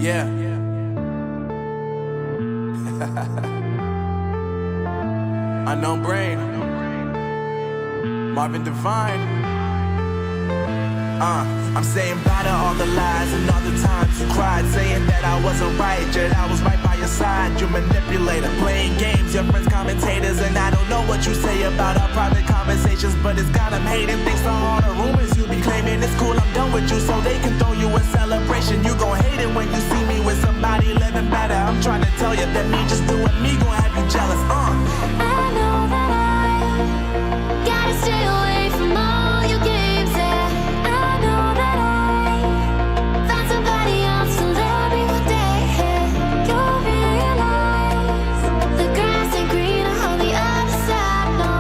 Yeah. Unknown Brain. Marvin Devine. I'm saying bye to all the lies and all the times you cried, saying that I wasn't right, yet I was right by your side. You manipulator, playing games, your friends commentators, and I don't know what you say about our private conversations, but it's got them hating. Thanks to all the rumors you be claiming. It's cool, I'm done with you, so they can throw you a celebration. You gon' hate it when you see me with somebody living better. I'm trying to tell you that me just doing me gon' have you jealous. I know that I gotta stay away from all your games, yeah. I know that I found somebody else to love me one day. You'll realize the grass ain't greener on the other side, no.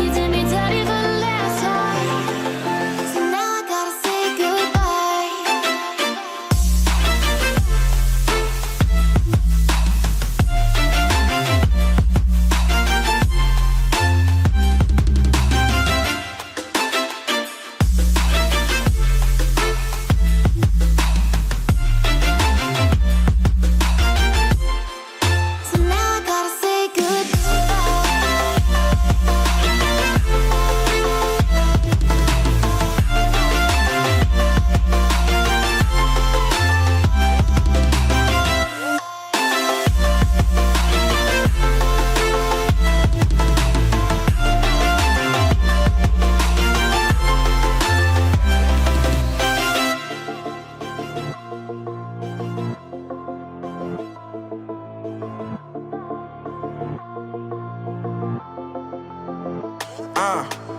You did me dirty for the last time, so now I gotta say goodbye. So now I gotta say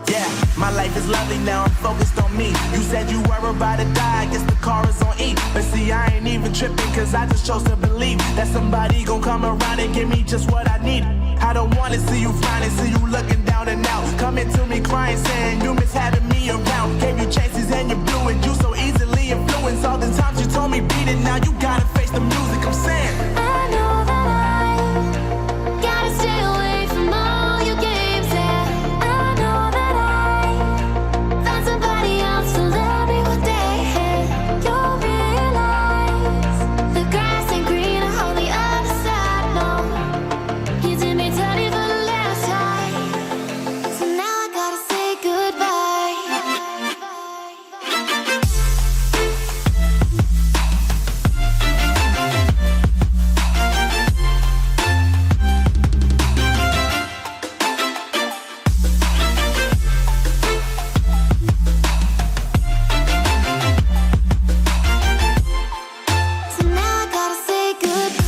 Yeah, my life is lovely now, I'm focused on me. You said you were about to die, I guess the car is on E. But see, I ain't even tripping, cause I just chose to believe that somebody gon' come around and give me just what I need. I don't wanna see you flying, see you looking down and out, coming to me crying, saying you miss having me around. Gave you chances and you blew it, you so easily influenced. All the times you told me beat it, now you gotta face the music. I'm saying I know that I gotta stay away from all your games, yeah. I know that I found somebody else to love me one day. You'll realize the grass ain't greener on the other side, no. You did me dirty for the last time, so now I gotta say goodbye. So now I gotta say goodbye.